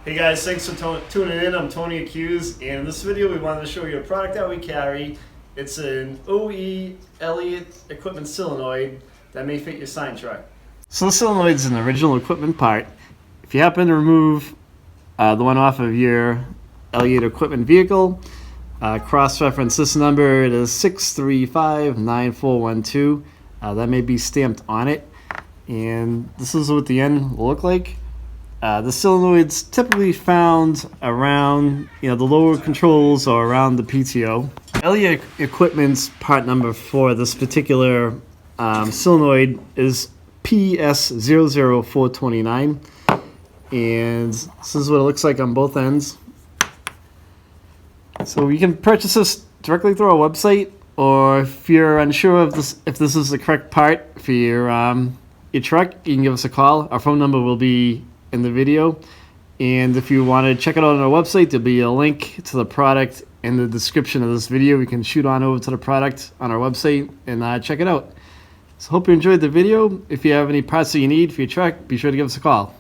Hey guys, thanks for tuning in. I'm Tony Accuse, and in this video we wanted to show you a product that we carry. It's an OE Elliott equipment solenoid that may fit your sign truck. So the solenoid is an original equipment part. If you happen to remove the one off of your Elliott equipment vehicle, cross-reference this number. It is 6359412. That may be stamped on it, and this is what the end will look like. The solenoid's typically found around the lower controls or around the PTO. Elliott equipment's part number for this particular solenoid is PS00429, and this is what it looks like on both ends. So you can purchase this directly through our website, or if you're unsure of if this is the correct part for your truck, you can give us a call. Our phone number will be in the video, and if you want to check it out on our website, there'll be a link to the product in the description of this video. We can shoot on over to the product on our website and check it out. So hope you enjoyed the video. If you have any parts that you need for your truck, be sure to give us a call.